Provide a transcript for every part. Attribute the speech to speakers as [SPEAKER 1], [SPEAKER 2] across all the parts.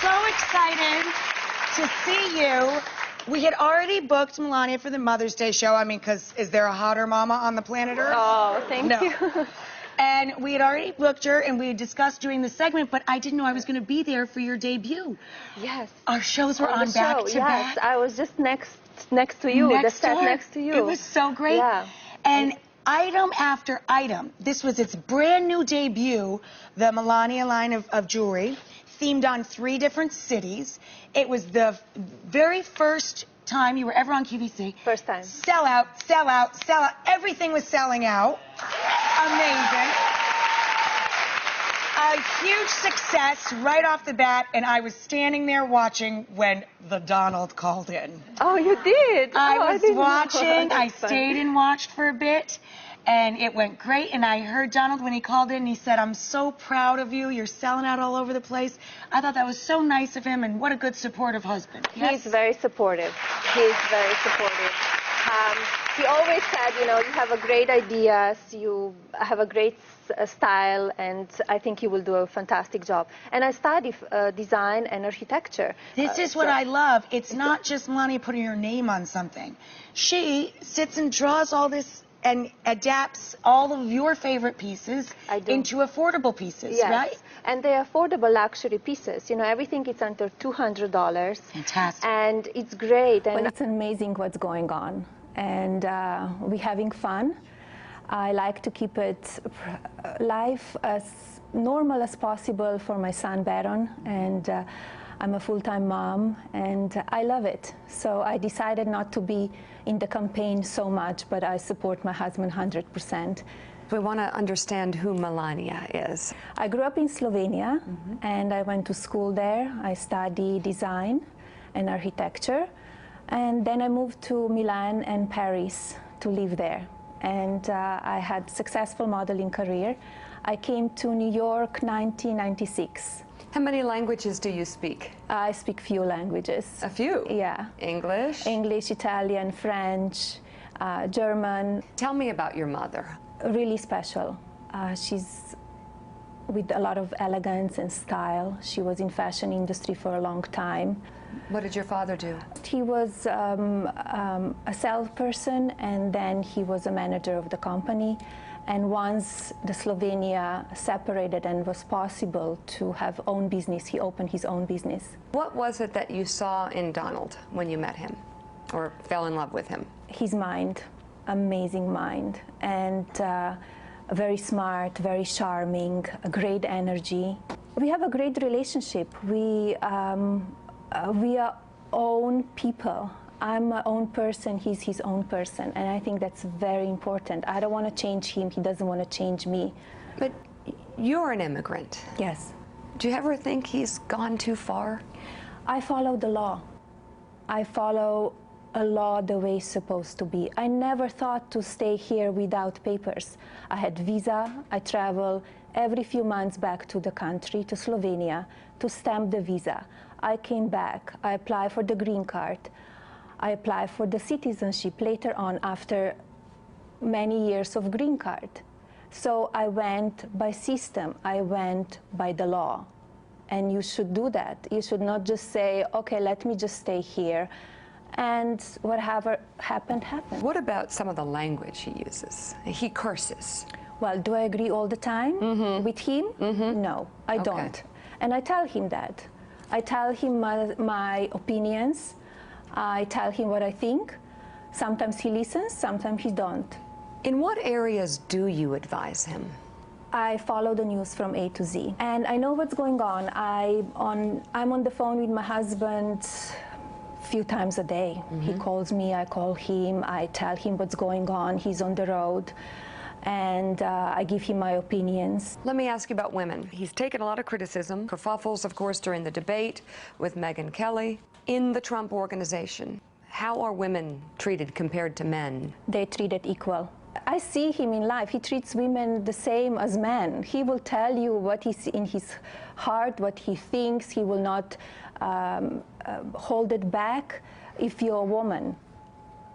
[SPEAKER 1] so excited to see you. We had already booked Melania for the Mother's Day show. I mean, because is there a hotter mama on the planet Earth?
[SPEAKER 2] Oh, thank you.
[SPEAKER 1] And we had already booked her, and we had discussed doing the segment, but I didn't know I was going to be there for your debut.
[SPEAKER 2] Yes.
[SPEAKER 1] Our shows were on back to back.
[SPEAKER 2] Yes, I was just next to you, the set next to you.
[SPEAKER 1] It was so great.
[SPEAKER 2] Yeah.
[SPEAKER 1] And item after item, this was its brand new debut, the Melania line of jewelry, themed on 3 different cities. It was the very first time you were ever on QVC.
[SPEAKER 2] First time.
[SPEAKER 1] Sell out, sell out, sell out. Everything was selling out. Amazing. A huge success right off the bat, and I was standing there watching when the Donald called in.
[SPEAKER 2] Oh, you did?
[SPEAKER 1] I was watching. I stayed and watched for a bit, and it went great. And I heard Donald when he called in, and he said, "I'm so proud of you. You're selling out all over the place." I thought that was so nice of him, and what a good, supportive husband. Yes?
[SPEAKER 2] He's very supportive. He's very supportive. He always said, you know, you have a great ideas, you have a great style, and I think you will do a fantastic job. And I studied design and architecture.
[SPEAKER 1] This is what I love. It's not just Melania putting her name on something. She sits and draws all this and adapts all of your favorite pieces into affordable pieces,
[SPEAKER 2] yes.
[SPEAKER 1] right?
[SPEAKER 2] And they're affordable luxury pieces. You know, everything is under $200.
[SPEAKER 1] Fantastic.
[SPEAKER 2] And it's great. And
[SPEAKER 3] well, it's amazing what's going on. And we're having fun. I like to keep it life as normal as possible for my son, Baron. And I'm a full-time mom, and I love it. So I decided not to be in the campaign so much, but I support my husband 100%.
[SPEAKER 4] We want to understand who Melania is.
[SPEAKER 3] I grew up in Slovenia, and I went to school there. I studied design and architecture, and then I moved to Milan and Paris to live there. And I had a successful modeling career. I came to New York 1996.
[SPEAKER 4] How many languages do you speak?
[SPEAKER 3] I speak few languages.
[SPEAKER 4] A few?
[SPEAKER 3] Yeah.
[SPEAKER 4] English?
[SPEAKER 3] English, Italian, French, German.
[SPEAKER 4] Tell me about your mother.
[SPEAKER 3] Really special. She's with a lot of elegance and style. She was in fashion industry for a long time.
[SPEAKER 4] What did your father do?
[SPEAKER 3] He was a salesperson, and then he was a manager of the company. And once the Slovenia separated and was possible to have own business, he opened his own business.
[SPEAKER 4] What was it that you saw in Donald when you met him or fell in love with him?
[SPEAKER 3] His mind, amazing mind, and very smart, very charming, a great energy. We have a great relationship. We are own people. I'm my own person, he's his own person, and I think that's very important. I don't want to change him, he doesn't want to change me.
[SPEAKER 4] But you're an immigrant.
[SPEAKER 3] Yes.
[SPEAKER 4] Do you ever think he's gone too far?
[SPEAKER 3] I follow the law. I follow a law the way it's supposed to be. I never thought to stay here without papers. I had visa, I travel every few months back to the country, to Slovenia, to stamp the visa. I came back, I applied for the green card. I applied for the citizenship later on after many years of green card. So I went by system, I went by the law. And you should do that. You should not just say, okay, let me just stay here. And whatever happened, happened.
[SPEAKER 4] What about some of the language he uses? He curses.
[SPEAKER 3] Well, do I agree all the time with him? No, I don't. And I tell him that. I tell him my opinions. I tell him what I think. Sometimes he listens, sometimes he don't.
[SPEAKER 4] In what areas do you advise him?
[SPEAKER 3] I follow the news from A to Z, and I know what's going on. I'm on the phone with my husband a few times a day. He calls me, I call him, I tell him what's going on. He's on the road, and I give him my opinions.
[SPEAKER 4] Let me ask you about women. He's taken a lot of criticism, kerfuffles, of course, during the debate with Megyn Kelly. In the Trump organization, how are women treated compared to men?
[SPEAKER 3] They're treated equal. I see him in life. He treats women the same as men. He will tell you what is in his heart, what he thinks. He will not hold it back. If you're a woman,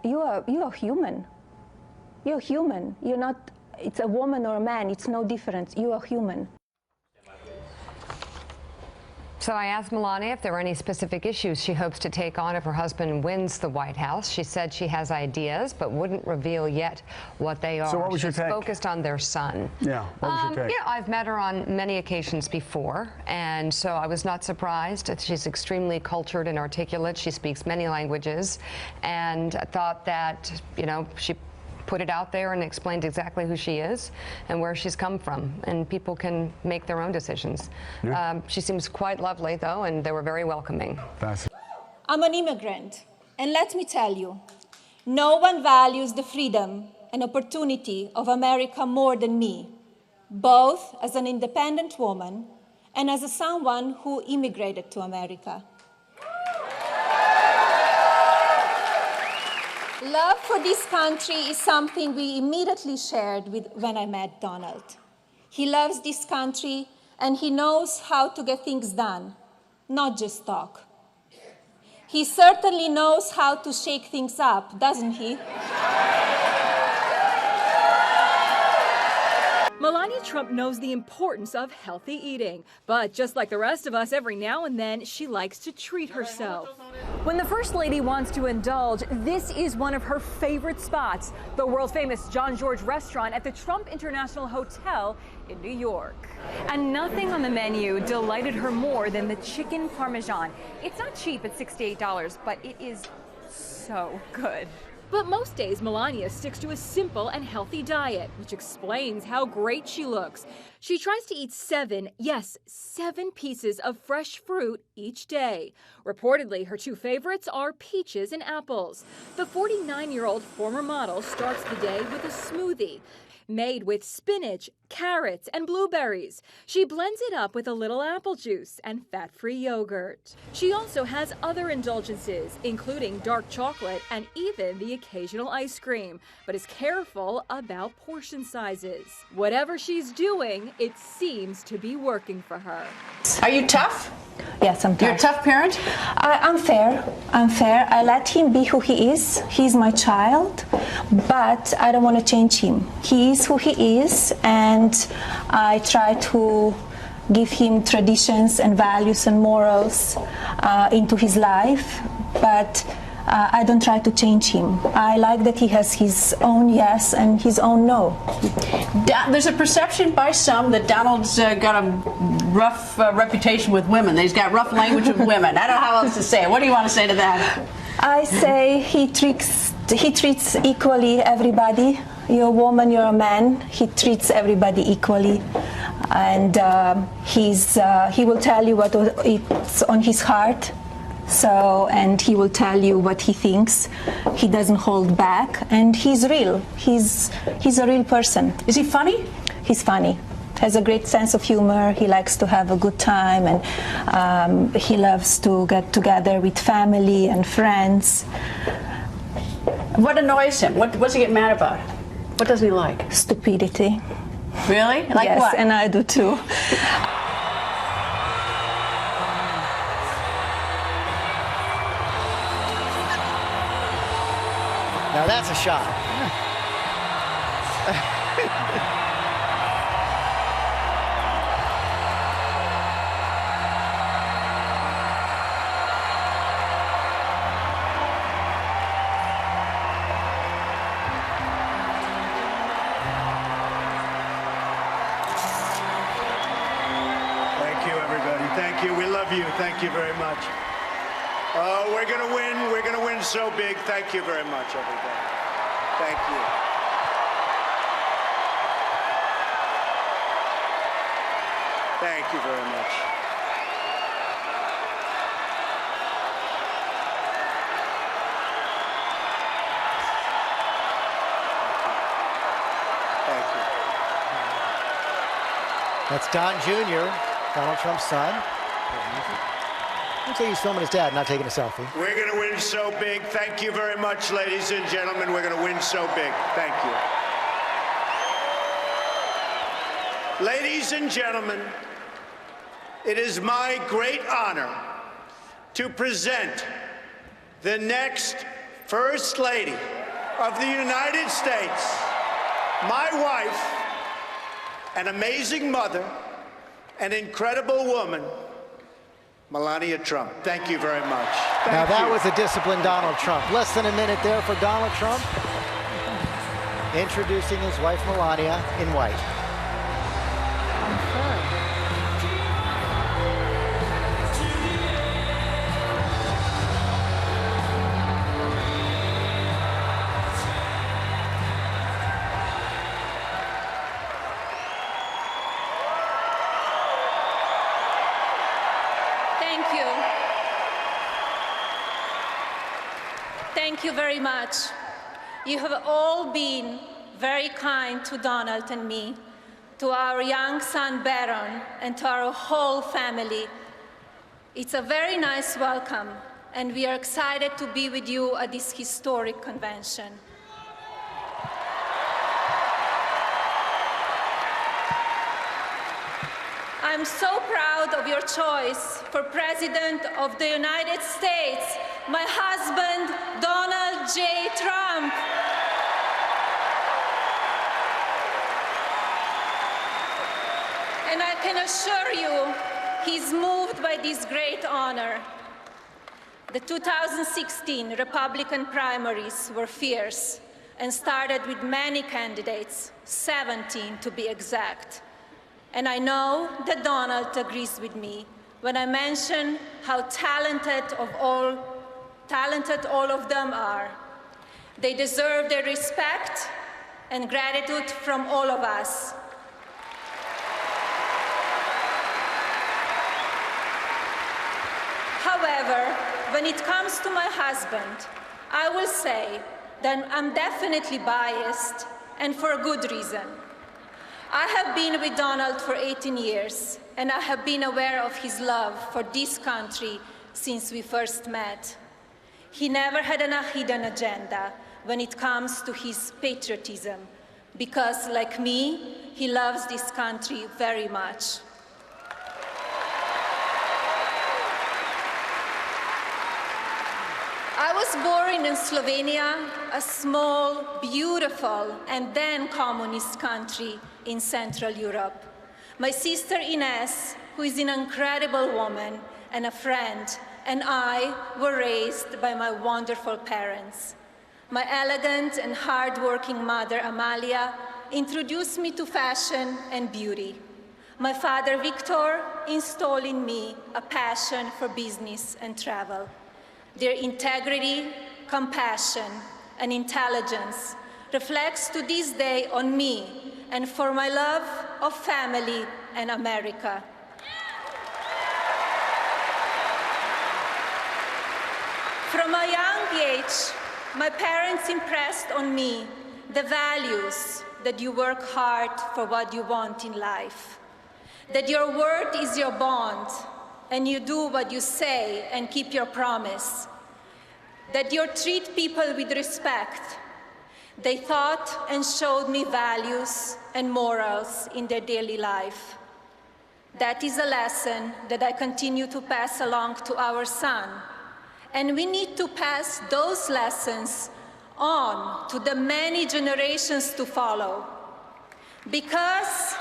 [SPEAKER 3] you are human. You're human. You're not. It's a woman or a man. It's no difference. You are human.
[SPEAKER 4] So I asked Melania if there were any specific issues she hopes to take on if her husband wins the White House. She said she has ideas, but wouldn't reveal yet what they are.
[SPEAKER 5] So what was your
[SPEAKER 4] She's
[SPEAKER 5] take?
[SPEAKER 4] focused on their son.
[SPEAKER 5] Yeah, what was your take?
[SPEAKER 4] You know, I've met her on many occasions before, and so I was not surprised. She's extremely cultured and articulate. She speaks many languages, and I thought that, you know, she put it out there and explained exactly who she is and where she's come from, and people can make their own decisions.
[SPEAKER 5] Yeah.
[SPEAKER 4] She seems quite lovely, though, and they were very welcoming.
[SPEAKER 6] I'm an immigrant, and let me tell you, no one values the freedom and opportunity of America more than me, both as an independent woman and as someone who immigrated to America. Love for this country is something we immediately shared when I met Donald. He loves this country, and he knows how to get things done, not just talk. He certainly knows how to shake things up, doesn't he?
[SPEAKER 7] Melania Trump knows the importance of healthy eating, but just like the rest of us, every now and then she likes to treat herself. When the First Lady wants to indulge, this is one of her favorite spots, the world-famous John George restaurant at the Trump International Hotel in New York. And nothing on the menu delighted her more than the chicken parmesan. It's not cheap at $68, but it is so good. But most days, Melania sticks to a simple and healthy diet, which explains how great she looks. She tries to eat 7 pieces of fresh fruit each day. Reportedly, her 2 favorites are peaches and apples. The 49-year-old former model starts the day with a smoothie made with spinach, carrots, and blueberries. She blends it up with a little apple juice and fat-free yogurt. She also has other indulgences, including dark chocolate and even the occasional ice cream, but is careful about portion sizes. Whatever she's doing, it seems to be working for her.
[SPEAKER 8] Are you tough?
[SPEAKER 3] Yes, I'm tough.
[SPEAKER 8] You're a tough parent?
[SPEAKER 3] I'm fair. I let him be who he is. He's my child, but I don't want to change him. He is who he is, and I try to give him traditions and values and morals into his life, but I don't try to change him. I like that he has his own yes and his own no.
[SPEAKER 8] There's a perception by some that Donald's got a rough reputation with women. That he's got rough language with women. I don't know how else to say it. What do you want to say to that?
[SPEAKER 3] I say he treats equally everybody. You're a woman, you're a man. He treats everybody equally, and he will tell you what it's on his heart. So, and he will tell you what he thinks. He doesn't hold back, and he's real. He's a real person.
[SPEAKER 8] Is he funny?
[SPEAKER 3] He's funny. Has a great sense of humor. He likes to have a good time, and he loves to get together with family and friends.
[SPEAKER 8] What annoys him? What's he get mad about? What doesn't he like?
[SPEAKER 3] Stupidity.
[SPEAKER 8] Really? Like
[SPEAKER 3] yes,
[SPEAKER 8] what?
[SPEAKER 3] And I do too.
[SPEAKER 9] Now that's a shot.
[SPEAKER 10] Thank you, everybody. Thank you. We love you. Thank you very much. Oh, we're going to win. We're going to win so big. Thank you very much, everybody. Thank you. Thank you very much. Thank you.
[SPEAKER 9] That's Don Jr., Donald Trump's son. Looks like he's filming his dad, not taking a selfie.
[SPEAKER 10] We're going to win so big. Thank you very much, ladies and gentlemen. We're going to win so big. Thank you. Ladies and gentlemen, it is my great honor to present the next First Lady of the United States, my wife, an amazing mother, an incredible woman, Melania Trump. Thank you very much.
[SPEAKER 9] Now that
[SPEAKER 10] you.
[SPEAKER 9] was a disciplined Donald Trump. Less than a minute there for Donald Trump. Introducing his wife Melania in white.
[SPEAKER 6] Thank you. Thank you very much. You have all been very kind to Donald and me, to our young son Baron, and to our whole family. It's a very nice welcome, and we are excited to be with you at this historic convention. I'm so proud of your choice for President of the United States, my husband, Donald J. Trump. And I can assure you, he's moved by this great honor. The 2016 Republican primaries were fierce and started with many candidates, 17 to be exact. And I know that Donald agrees with me when I mention how talented all of them are. They deserve their respect and gratitude from all of us. However, when it comes to my husband, I will say that I'm definitely biased, and for a good reason. I have been with Donald for 18 years, and I have been aware of his love for this country since we first met. He never had a hidden agenda when it comes to his patriotism, because, like me, he loves this country very much. I was born in Slovenia, a small, beautiful, and then communist country in Central Europe. My sister Ines, who is an incredible woman and a friend, and I were raised by my wonderful parents. My elegant and hard-working mother, Amalia, introduced me to fashion and beauty. My father, Victor, installed in me a passion for business and travel. Their integrity, compassion, and intelligence reflects to this day on me and for my love of family and America. From a young age, my parents impressed on me the values that you work hard for what you want in life, that your word is your bond, and you do what you say and keep your promise, that you treat people with respect. They taught and showed me values and morals in their daily life. That is a lesson that I continue to pass along to our son. And we need to pass those lessons on to the many generations to follow. Because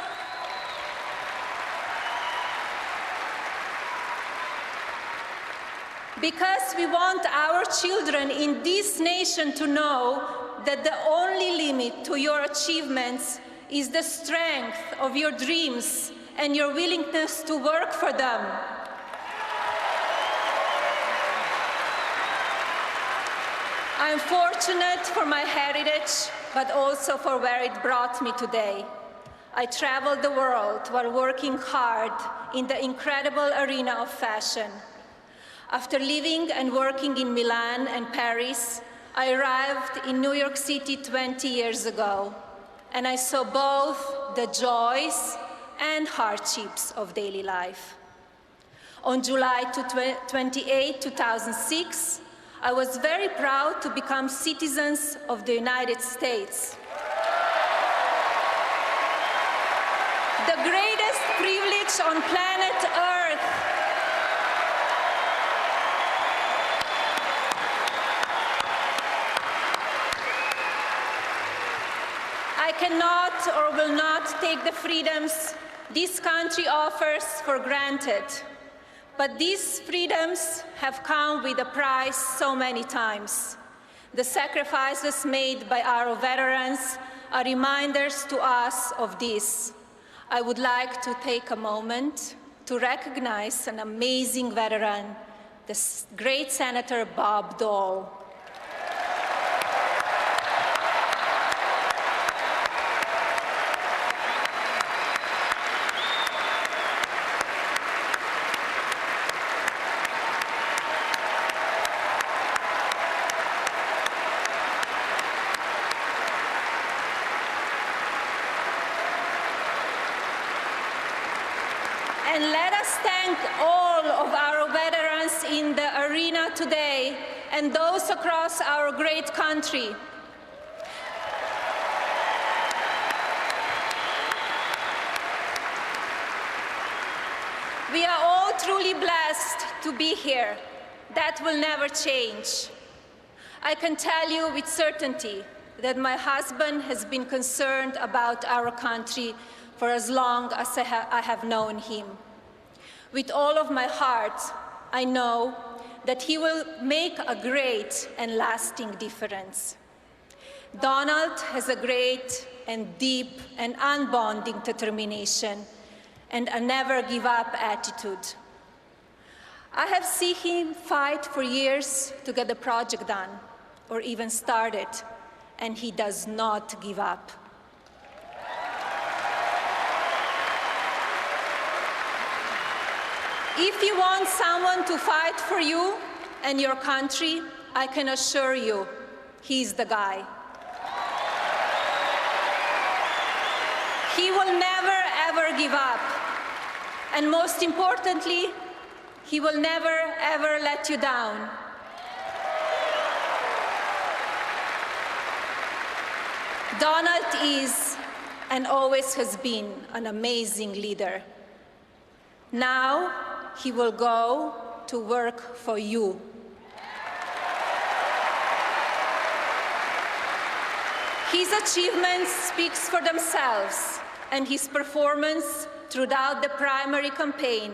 [SPEAKER 6] we want our children in this nation to know that the only limit to your achievements is the strength of your dreams and your willingness to work for them. I'm fortunate for my heritage, but also for where it brought me today. I traveled the world while working hard in the incredible arena of fashion. After living and working in Milan and Paris, I arrived in New York City 20 years ago, and I saw both the joys and hardships of daily life. On July 28, 2006, I was very proud to become citizens of the United States. The greatest privilege on planet Earth. I cannot or will not take the freedoms this country offers for granted. But these freedoms have come with a price so many times. The sacrifices made by our veterans are reminders to us of this. I would like to take a moment to recognize an amazing veteran, the great Senator Bob Dole. And let us thank all of our veterans in the arena today and those across our great country. We are all truly blessed to be here. That will never change. I can tell you with certainty that my husband has been concerned about our country for as long as I have known him. With all of my heart, I know that he will make a great and lasting difference. Donald has a great and deep and unbonding determination and a never-give-up attitude. I have seen him fight for years to get the project done, or even started, and he does not give up. If you want someone to fight for you and your country, I can assure you, he's the guy. He will never, ever give up. And most importantly, he will never, ever let you down. Donald is and always has been an amazing leader. Now, he will go to work for you. His achievements speak for themselves, and his performance throughout the primary campaign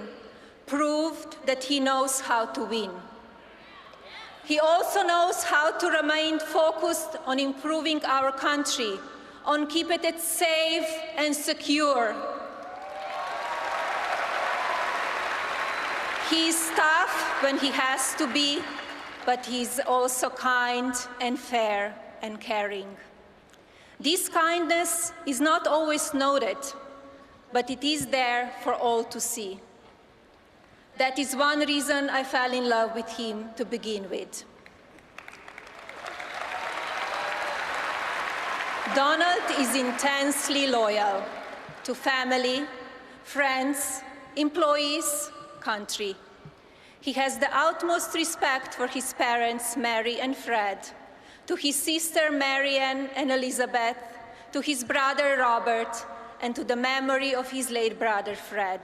[SPEAKER 6] proved that he knows how to win. He also knows how to remain focused on improving our country, on keeping it safe and secure. He is tough when he has to be, but he's also kind and fair and caring. This kindness is not always noted, but it is there for all to see. That is one reason I fell in love with him to begin with. Donald is intensely loyal to family, friends, employees, country. He has the utmost respect for his parents, Mary and Fred, to his sister Marianne and Elizabeth, to his brother Robert, and to the memory of his late brother Fred.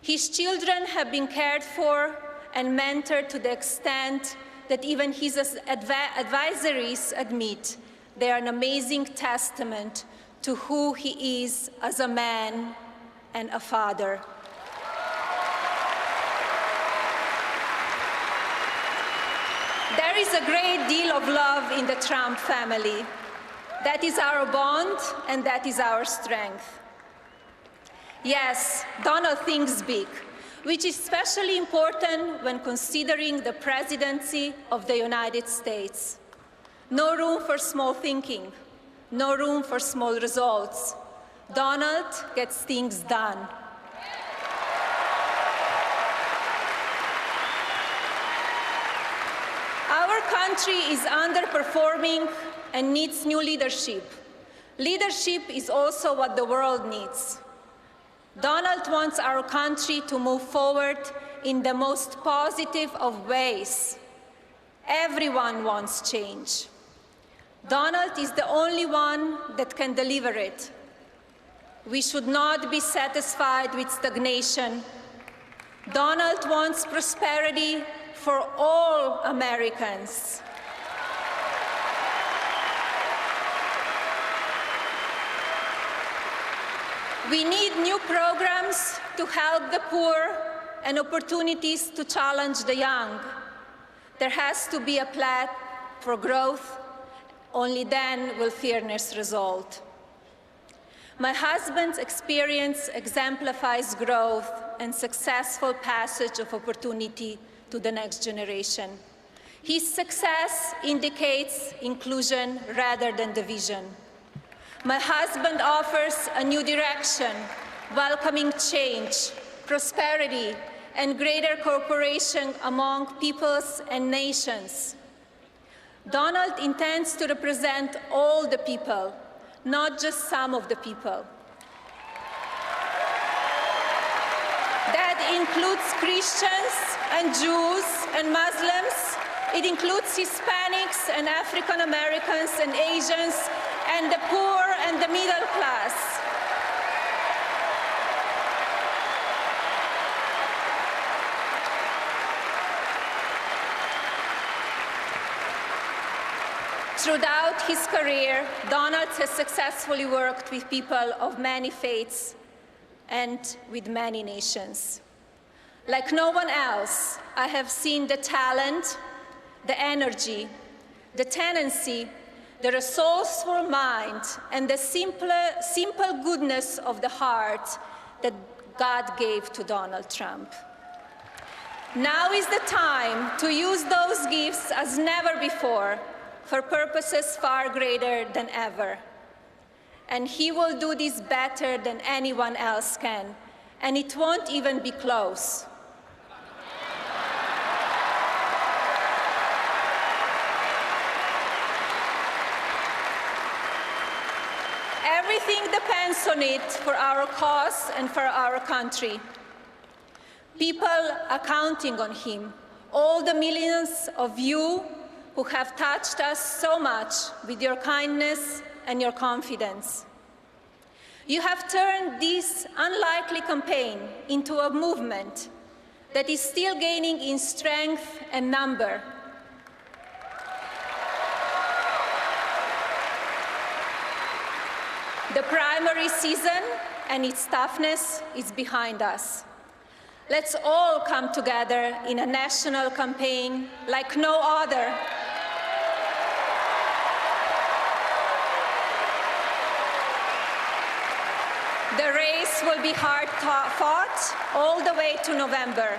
[SPEAKER 6] His children have been cared for and mentored to the extent that even his advisories admit they are an amazing testament to who he is as a man and a father. There is a great deal of love in the Trump family. That is our bond, and that is our strength. Yes, Donald thinks big, which is especially important when considering the presidency of the United States. No room for small thinking, no room for small results. Donald gets things done. Our country is underperforming and needs new leadership. Leadership is also what the world needs. Donald wants our country to move forward in the most positive of ways. Everyone wants change. Donald is the only one that can deliver it. We should not be satisfied with stagnation. Donald wants prosperity for all Americans. We need new programs to help the poor and opportunities to challenge the young. There has to be a plan for growth. Only then will fairness result. My husband's experience exemplifies growth and successful passage of opportunity to the next generation. His success indicates inclusion rather than division. My husband offers a new direction, welcoming change, prosperity, and greater cooperation among peoples and nations. Donald intends to represent all the people, not just some of the people. That includes Christians and Jews and Muslims. It includes Hispanics and African Americans and Asians and the poor and the middle class. Throughout his career, Donald has successfully worked with people of many faiths and with many nations. Like no one else, I have seen the talent, the energy, the tendency, the resourceful mind, and the simple goodness of the heart that God gave to Donald Trump. Now is the time to use those gifts as never before for purposes far greater than ever. And he will do this better than anyone else can, and it won't even be close. Everything depends on it for our cause and for our country. People are counting on him, all the millions of you who have touched us so much with your kindness and your confidence. You have turned this unlikely campaign into a movement that is still gaining in strength and number. The primary season and its toughness is behind us. Let's all come together in a national campaign like no other. The race will be hard fought all the way to November.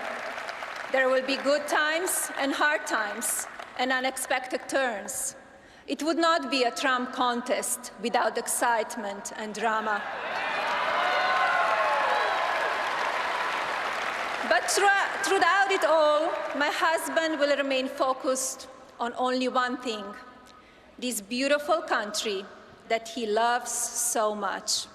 [SPEAKER 6] There will be good times and hard times and unexpected turns. It would not be a Trump contest without excitement and drama. But throughout it all, my husband will remain focused on only one thing: this beautiful country that he loves so much.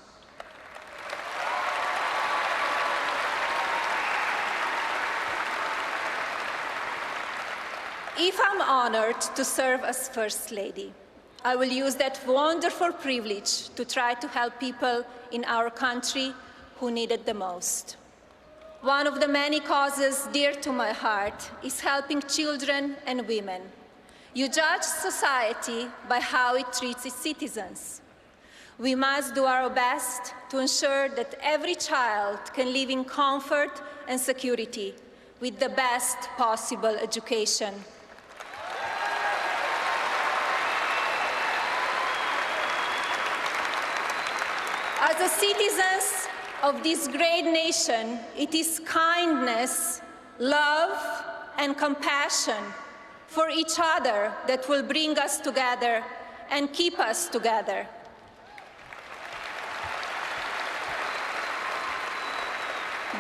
[SPEAKER 6] If I'm honored to serve as First Lady, I will use that wonderful privilege to try to help people in our country who need it the most. One of the many causes dear to my heart is helping children and women. You judge society by how it treats its citizens. We must do our best to ensure that every child can live in comfort and security with the best possible education. As the citizens of this great nation, it is kindness, love, and compassion for each other that will bring us together and keep us together.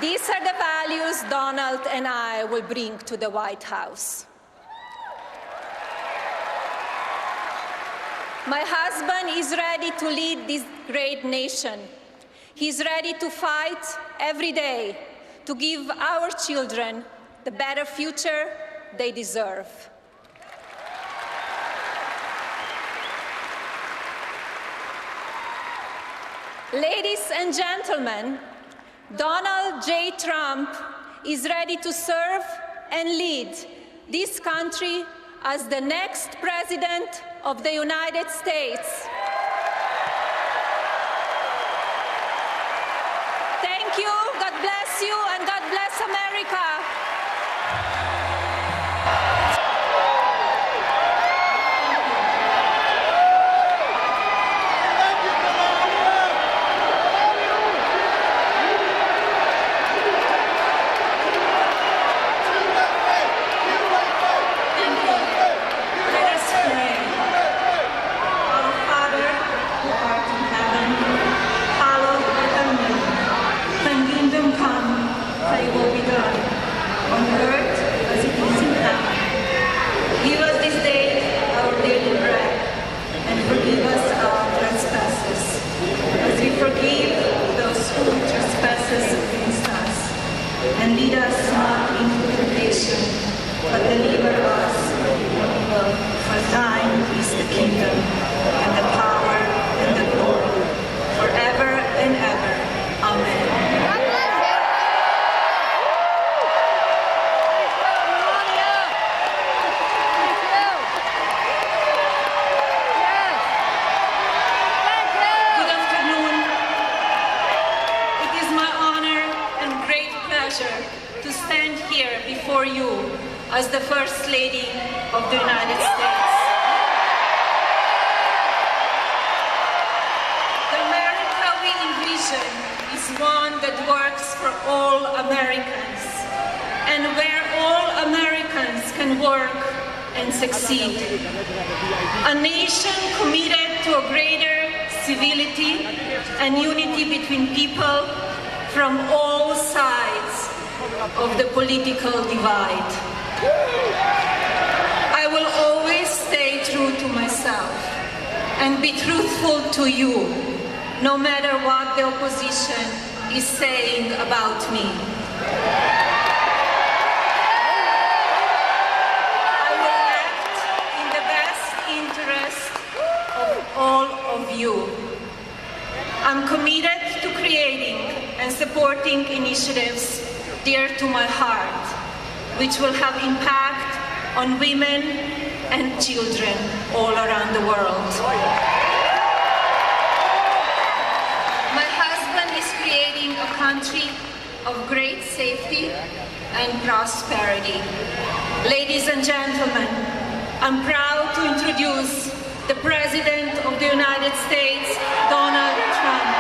[SPEAKER 6] These are the values Donald and I will bring to the White House. My husband is ready to lead this great nation. He's ready to fight every day to give our children the better future they deserve. Ladies and gentlemen, Donald J. Trump is ready to serve and lead this country as the next President of the United States. Thank you, God bless you, and God bless America. pleasure to stand here before you as the First Lady of the United States. The America we envision is one that works for all Americans, and where all Americans can work and succeed. A nation committed to a greater civility and unity between people from all sides of the political divide. I will always stay true to myself and be truthful to you, no matter what the opposition is saying about me. I will act in the best interest of all of you. I'm committed to creating and supporting initiatives dear to my heart, which will have impact on women and children all around the world. My husband is creating a country of great safety and prosperity. Ladies and gentlemen, I'm proud to introduce the President of the United States, Donald Trump.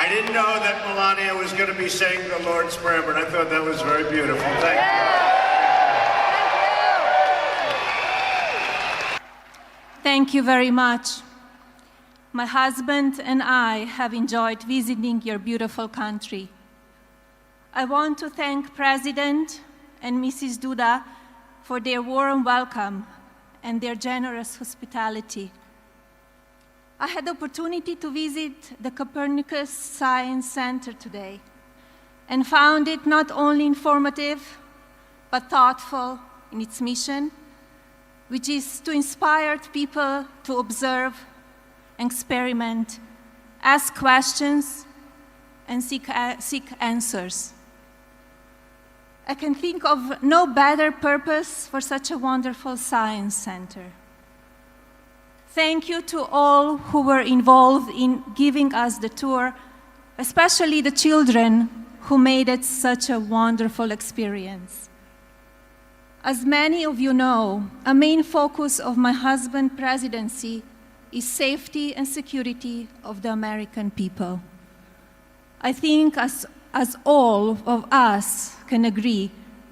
[SPEAKER 10] I didn't know that Melania was going to be saying the Lord's Prayer, but I thought that was very beautiful. Thank you.
[SPEAKER 6] Thank you very much. My husband and I have enjoyed visiting your beautiful country. I want to thank President and Mrs. Duda for their warm welcome and their generous hospitality. I had the opportunity to visit the Copernicus Science Center today and found it not only informative, but thoughtful in its mission, which is to inspire people to observe, experiment, ask questions, and seek answers. I can think of no better purpose for such a wonderful science center. Thank you to all who were involved in giving us the tour, especially the children who made it such a wonderful experience. As many of you know, a main focus of my husband's presidency is safety and security of the American people. I think as all of us can agree,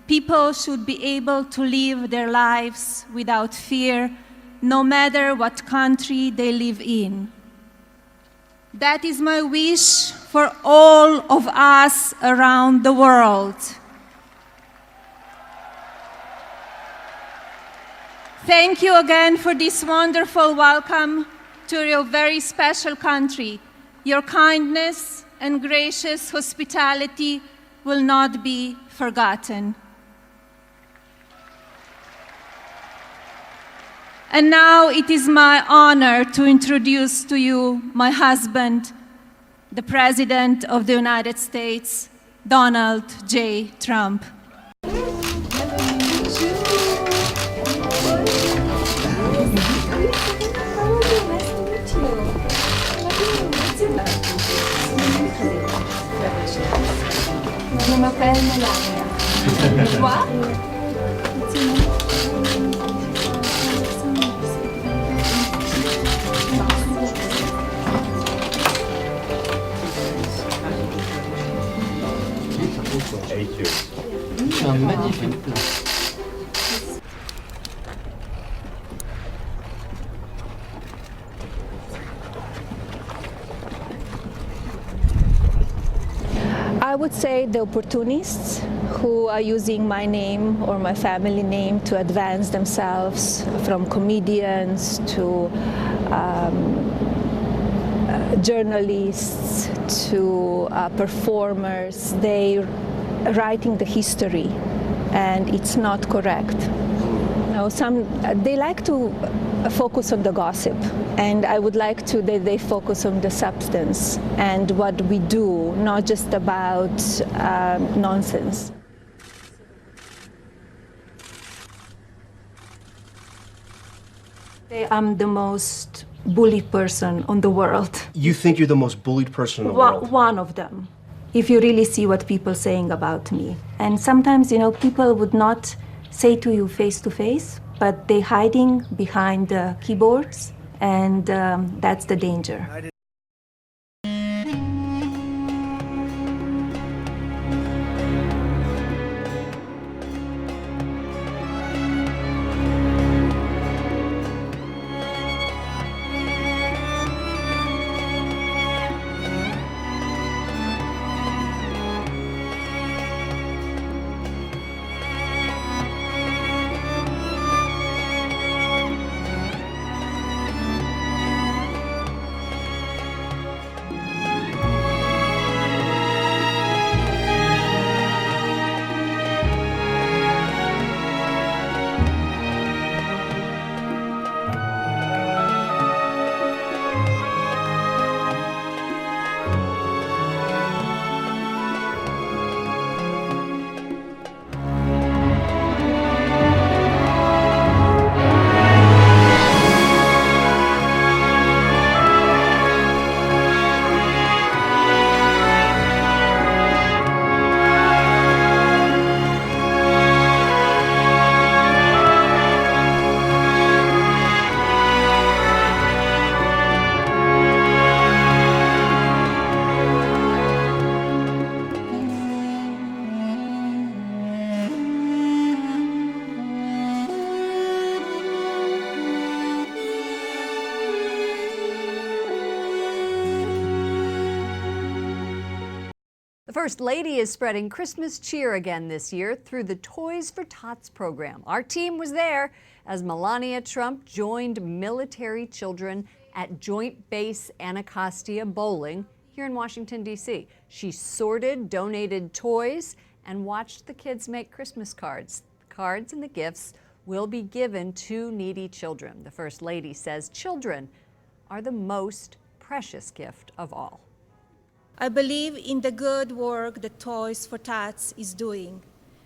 [SPEAKER 6] people should be able to live their lives without fear, no matter what country they live in. That is my wish for all of us around the world. Thank you again for this wonderful welcome to your very special country. Your kindness and gracious hospitality will not be forgotten. And now it is my honor to introduce to you my husband, the President of the United States, Donald J. Trump.
[SPEAKER 3] Mama Melania. What?
[SPEAKER 5] C'est un magnifique plat.
[SPEAKER 3] I would say the opportunists who are using my name or my family name to advance themselves, from comedians to journalists to performers. They're writing the history, and it's not correct. They like to focus on the gossip, and I would like that they focus on the substance and what we do, not just about nonsense. I'm the most bullied person on the world.
[SPEAKER 5] You think you're the most bullied person in the world?
[SPEAKER 3] One of them, if you really see what people are saying about me. And sometimes, people would not say to you face to face, but they're hiding behind the keyboards, and that's the danger.
[SPEAKER 11] The First Lady is spreading Christmas cheer again this year through the Toys for Tots program. Our team was there as Melania Trump joined military children at Joint Base Anacostia Bowling here in Washington, D.C. She sorted donated toys and watched the kids make Christmas cards. The cards and the gifts will be given to needy children. The First Lady says children are the most precious gift of all.
[SPEAKER 6] I believe in the good work that Toys for Tots is doing.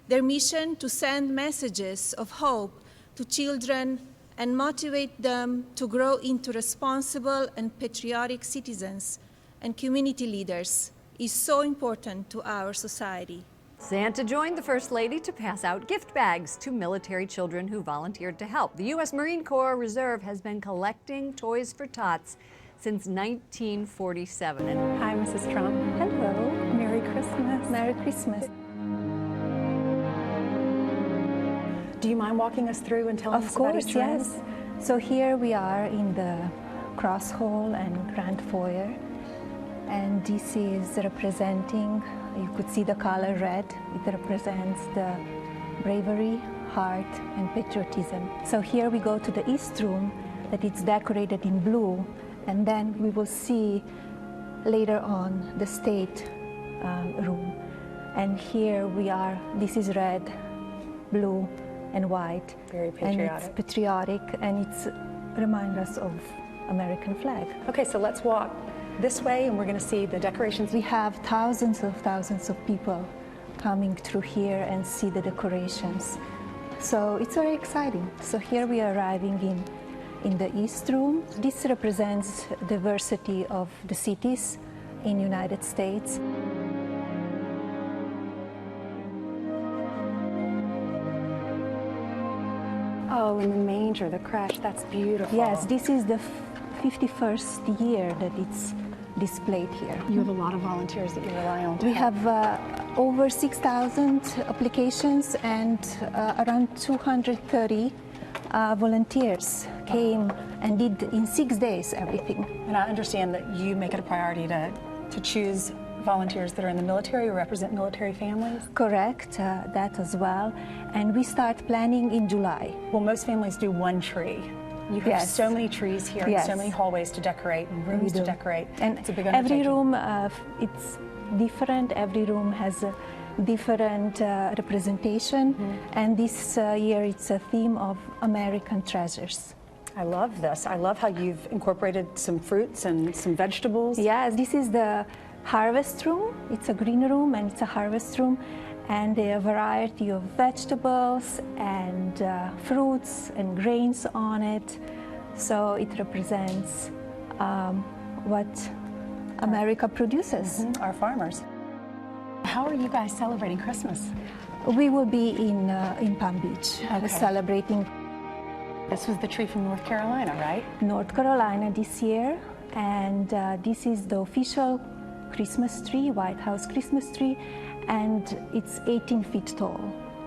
[SPEAKER 6] Their mission to send messages of hope to children and motivate them to grow into responsible and patriotic citizens and community leaders is so important to our society.
[SPEAKER 11] Santa joined the First Lady to pass out gift bags to military children who volunteered to help. The U.S. Marine Corps Reserve has been collecting Toys for Tots since 1947.
[SPEAKER 3] Hi, Mrs. Trump. Hello. Merry Christmas. Merry Christmas.
[SPEAKER 12] Do you mind walking us through and telling us about each room?
[SPEAKER 3] Of course, yes. So here we are in the cross hall and grand foyer, and this is representing, you could see the color red. It represents the bravery, heart, and patriotism. So here we go to the East Room, that it's decorated in blue, and then we will see later on the State Room. And here we are, this is red, blue, and white.
[SPEAKER 12] Very patriotic.
[SPEAKER 3] And it's patriotic, and it's remind us of American flag.
[SPEAKER 12] Okay, so let's walk this way, and we're going to see the decorations.
[SPEAKER 3] We have thousands of people coming through here and see the decorations. So it's very exciting. So here we are arriving in the East Room. This represents diversity of the cities in the United States.
[SPEAKER 12] Oh, in the manger, the crèche, that's beautiful.
[SPEAKER 3] Yes, this is the 51st year that it's displayed here.
[SPEAKER 12] You have a lot of volunteers that you rely on.
[SPEAKER 3] We have over 6,000 applications, and around 230 volunteers came and did in 6 days everything.
[SPEAKER 12] And I understand that you make it a priority to choose volunteers that are in the military or represent military families?
[SPEAKER 3] Correct, that as well. And we start planning in July.
[SPEAKER 12] Well, most families do one tree. You have
[SPEAKER 3] Yes.
[SPEAKER 12] so many trees here
[SPEAKER 3] Yes.
[SPEAKER 12] and so many hallways to decorate and rooms to decorate.
[SPEAKER 3] And
[SPEAKER 12] it's a big
[SPEAKER 3] every
[SPEAKER 12] undertaking.
[SPEAKER 3] room, it's different. Every room has a different representation. And this year it's a theme of American treasures.
[SPEAKER 12] I love this. I love how you've incorporated some fruits and some vegetables.
[SPEAKER 3] Yes, this is the harvest room. It's a green room and it's a harvest room. And a variety of vegetables and fruits and grains on it. So it represents what America produces.
[SPEAKER 12] Our farmers. How are you guys celebrating Christmas?
[SPEAKER 3] We will be in Palm Beach celebrating.
[SPEAKER 12] This was the tree from North Carolina, right?
[SPEAKER 3] North Carolina this year. And this is the official Christmas tree, White House Christmas tree. And it's 18 feet tall.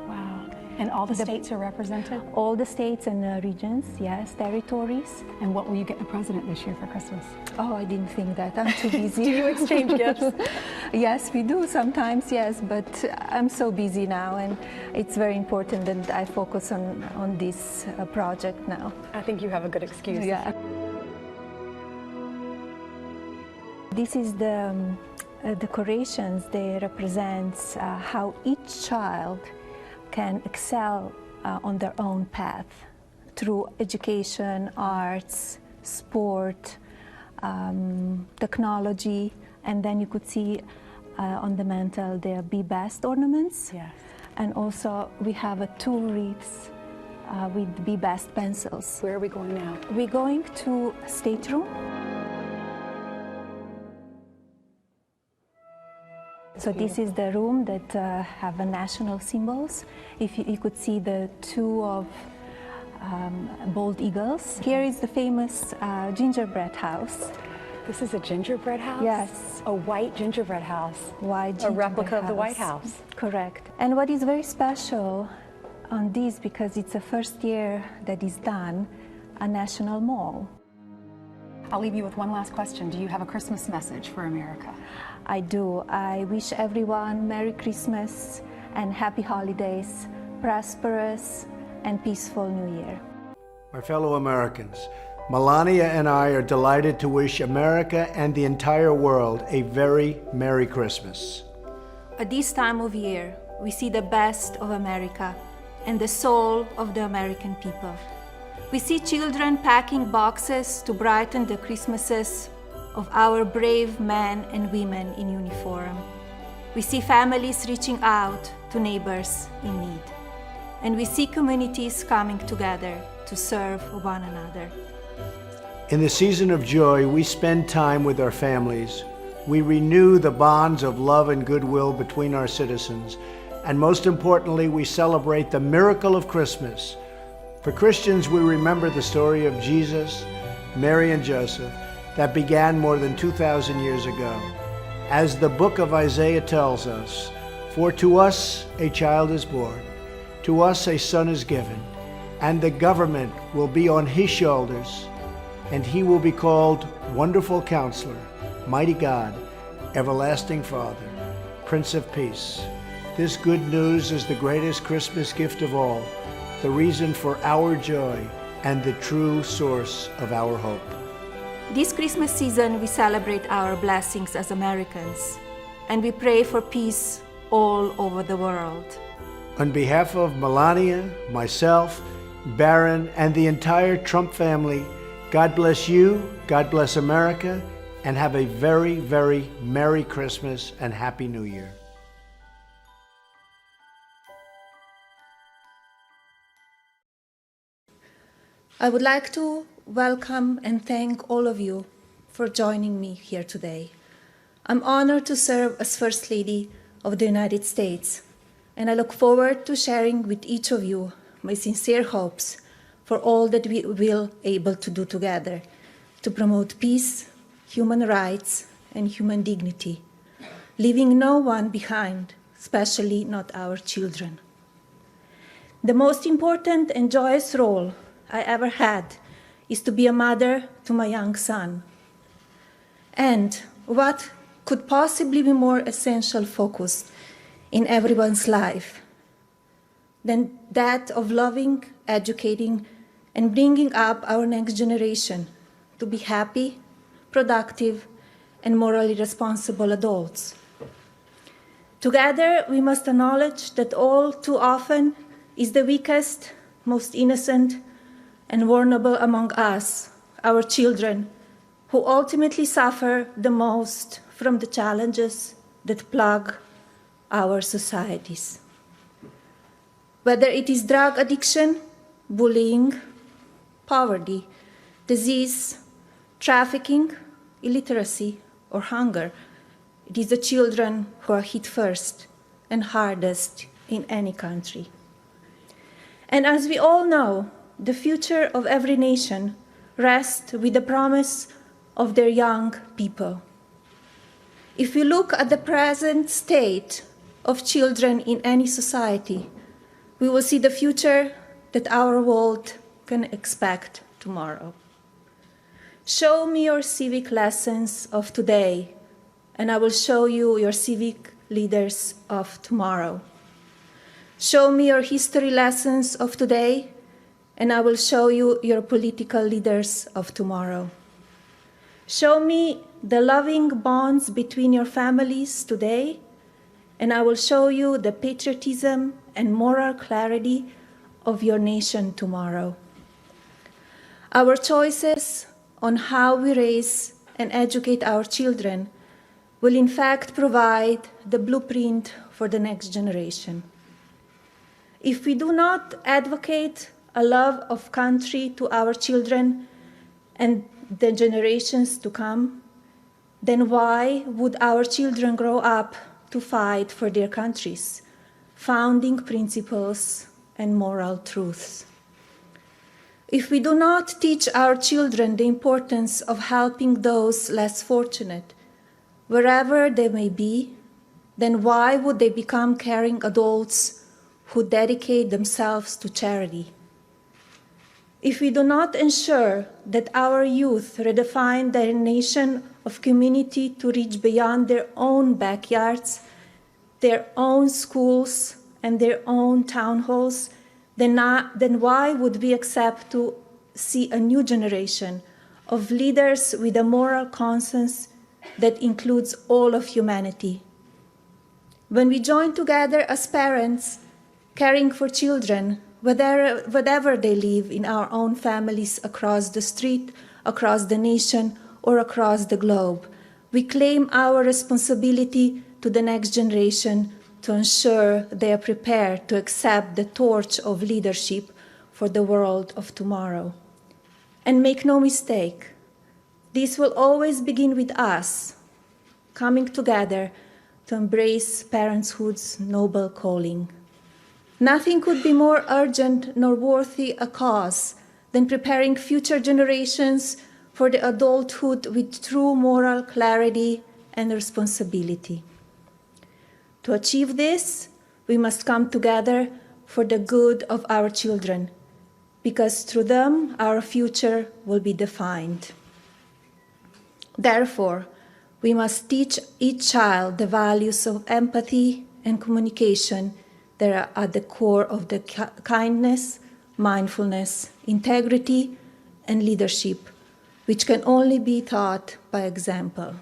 [SPEAKER 12] Wow. And all the states are represented?
[SPEAKER 3] All the states and regions, yes, territories.
[SPEAKER 12] And what will you get the president this year for Christmas?
[SPEAKER 3] Oh, I didn't think that. I'm too busy.
[SPEAKER 12] Do you exchange gifts?
[SPEAKER 3] Yes, we do sometimes, yes, but I'm so busy now, and it's very important that I focus on this project now.
[SPEAKER 12] I think you have a good excuse.
[SPEAKER 3] Yeah. This is the decorations. They represent how each child can excel on their own path through education, arts, sport, technology, and then you could see on the mantle the Be Best ornaments.
[SPEAKER 12] Yes.
[SPEAKER 3] And also we have 2 wreaths with Be Best pencils.
[SPEAKER 12] Where are we going now?
[SPEAKER 3] We're going to stateroom. So this is the room that have the national symbols. If you could see the 2 of bald eagles. Here is the famous gingerbread house.
[SPEAKER 12] This is a gingerbread house?
[SPEAKER 3] Yes.
[SPEAKER 12] A white gingerbread house.
[SPEAKER 3] White
[SPEAKER 12] A replica
[SPEAKER 3] gingerbread
[SPEAKER 12] of the White House.
[SPEAKER 3] Correct. And what is very special on this, because it's the first year that is done, a national mall.
[SPEAKER 12] I'll leave you with one last question. Do you have a Christmas message for America?
[SPEAKER 3] I do. I wish everyone Merry Christmas and Happy Holidays, prosperous and peaceful New Year.
[SPEAKER 10] My fellow Americans, Melania and I are delighted to wish America and the entire world a very Merry Christmas.
[SPEAKER 3] At this time of year, we see the best of America and the soul of the American people. We see children packing boxes to brighten the Christmases of our brave men and women in uniform. We see families reaching out to neighbors in need. And we see communities coming together to serve one another.
[SPEAKER 10] In the season of joy, we spend time with our families. We renew the bonds of love and goodwill between our citizens. And most importantly, we celebrate the miracle of Christmas. For Christians, we remember the story of Jesus, Mary, and Joseph that began more than 2,000 years ago. As the book of Isaiah tells us, "For to us a child is born, to us a son is given, and the government will be on his shoulders, and he will be called Wonderful Counselor, Mighty God, Everlasting Father, Prince of Peace." This good news is the greatest Christmas gift of all, the reason for our joy and the true source of our hope.
[SPEAKER 3] This Christmas season, we celebrate our blessings as Americans, and we pray for peace all over the world.
[SPEAKER 10] On behalf of Melania, myself, Barron, and the entire Trump family, God bless you, God bless America, and have a very, very Merry Christmas and Happy New Year.
[SPEAKER 3] I would like to welcome and thank all of you for joining me here today. I'm honored to serve as First Lady of the United States, and I look forward to sharing with each of you my sincere hopes for all that we will be able to do together to promote peace, human rights, and human dignity, leaving no one behind, especially not our children. The most important and joyous role I ever had is to be a mother to my young son. And what
[SPEAKER 6] could possibly be more essential focus in everyone's life than that of loving, educating, and bringing up our next generation to be happy, productive, and morally responsible adults. Together, we must acknowledge that all too often is the weakest, most innocent, and vulnerable among us, our children, who ultimately suffer the most from the challenges that plague our societies. Whether it is drug addiction, bullying, poverty, disease, trafficking, illiteracy, or hunger, it is the children who are hit first and hardest in any country. And as we all know, the future of every nation rests with the promise of their young people. If we look at the present state of children in any society, we will see the future that our world can expect tomorrow. Show me your civic lessons of today, and I will show you your civic leaders of tomorrow. Show me your history lessons of today, and I will show you your political leaders of tomorrow. Show me the loving bonds between your families today, and I will show you the patriotism and moral clarity of your nation tomorrow. Our choices on how we raise and educate our children will in fact provide the blueprint for the next generation. If we do not advocate a love of country to our children and the generations to come, then why would our children grow up to fight for their countries, founding principles and moral truths? If we do not teach our children the importance of helping those less fortunate, wherever they may be, then why would they become caring adults who dedicate themselves to charity? If we do not ensure that our youth redefine their nation of community to reach beyond their own backyards, their own schools, and their own town halls, then why would we accept to see a new generation of leaders with a moral conscience that includes all of humanity? When we join together as parents, caring for children, wherever they live in our own families across the street, across the nation, or across the globe, we claim our responsibility to the next generation to ensure they are prepared to accept the torch of leadership for the world of tomorrow. And make no mistake, this will always begin with us, coming together to embrace parenthood's noble calling. Nothing could be more urgent nor worthy a cause than preparing future generations for the adulthood with true moral clarity and responsibility. To achieve this, we must come together for the good of our children, because through them our future will be defined. Therefore, we must teach each child the values of empathy and communication that are at the core of the kindness, mindfulness, integrity, and leadership, which can only be taught by example.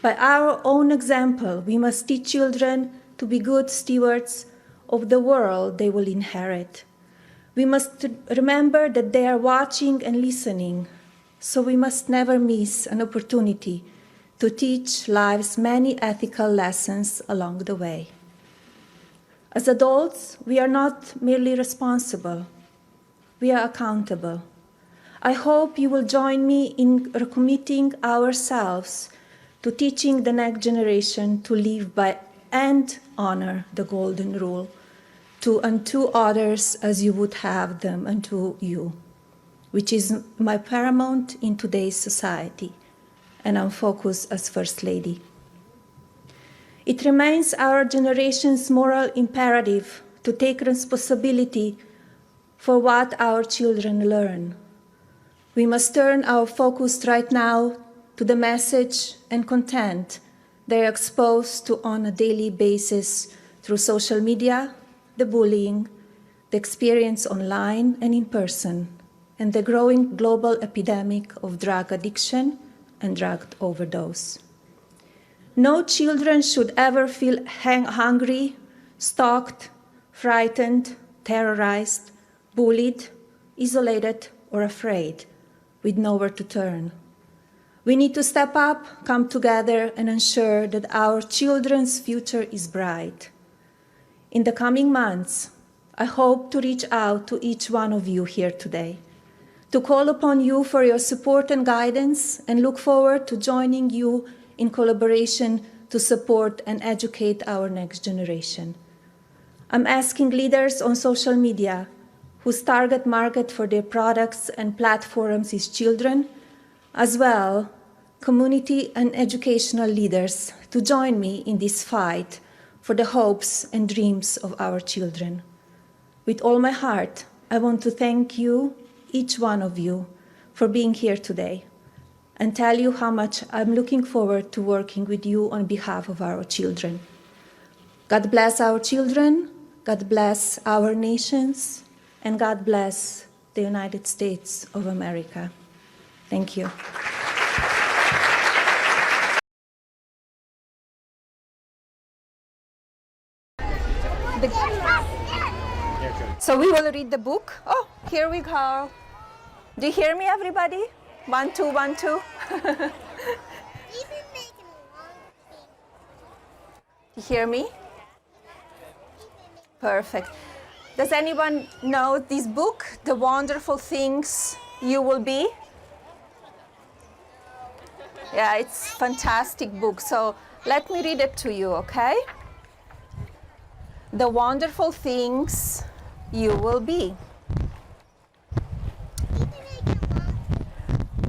[SPEAKER 6] By our own example, we must teach children to be good stewards of the world they will inherit. We must remember that they are watching and listening, so we must never miss an opportunity to teach life's many ethical lessons along the way. As adults, we are not merely responsible, we are accountable. I hope you will join me in recommitting ourselves to teaching the next generation to live by and honor the golden rule, to unto others as you would have them unto you, which is my paramount in today's society, and I'm focused as First Lady. It remains our generation's moral imperative to take responsibility for what our children learn. We must turn our focus right now to the message and content they're exposed to on a daily basis through social media, the bullying, the experience online and in person, and the growing global epidemic of drug addiction and drug overdose. No children should ever feel hungry, stalked, frightened, terrorized, bullied, isolated, or afraid, with nowhere to turn. We need to step up, come together, and ensure that our children's future is bright. In the coming months, I hope to reach out to each one of you here today, to call upon you for your support and guidance, and look forward to joining you in collaboration to support and educate our next generation. I'm asking leaders on social media whose target market for their products and platforms is children, as well community and educational leaders, to join me in this fight for the hopes and dreams of our children. With all my heart, I want to thank you, each one of you, for being here today, and tell you how much I'm looking forward to working with you on behalf of our children. God bless our children, God bless our nations, and God bless the United States of America. Thank you. So we will read the book. Oh, here we go. Do you hear me, everybody? 1, 2, 1, 2. You hear me? Perfect. Does anyone know this book, The Wonderful Things You Will Be? Yeah, it's a fantastic book. So let me read it to you, okay? The wonderful things you will be.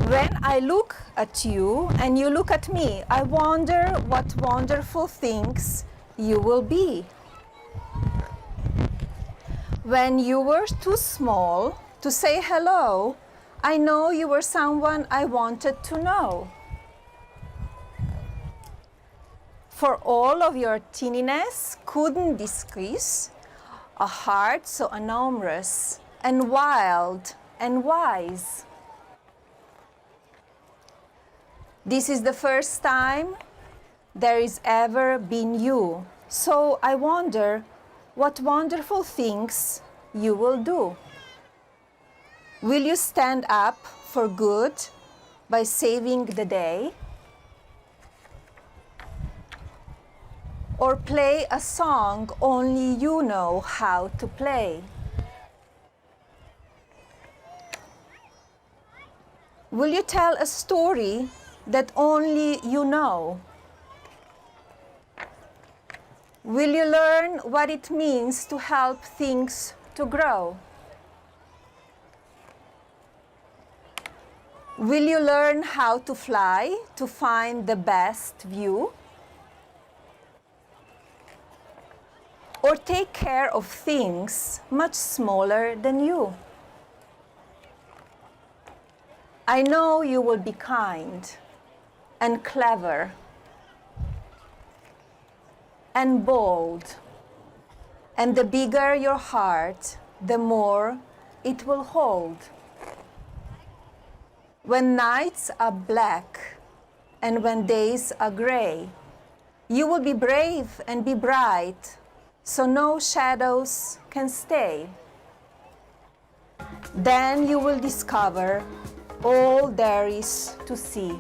[SPEAKER 6] When I look at you and you look at me, I wonder what wonderful things you will be. When you were too small to say hello, I know you were someone I wanted to know. For all of your teeniness couldn't decrease a heart so enormous and wild and wise. This is the first time there is ever been you, so I wonder what wonderful things you will do. Will you stand up for good by saving the day? Or play a song only you know how to play? Will you tell a story that only you know? Will you learn what it means to help things to grow? Will you learn how to fly to find the best view? Or take care of things much smaller than you? I know you will be kind and clever and bold, and the bigger your heart, the more it will hold. When nights are black and when days are gray, you will be brave and be bright, so no shadows can stay. Then you will discover all there is to see.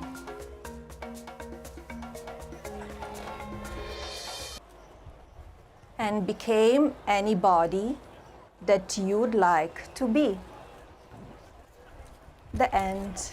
[SPEAKER 6] And became anybody that you'd like to be. The end.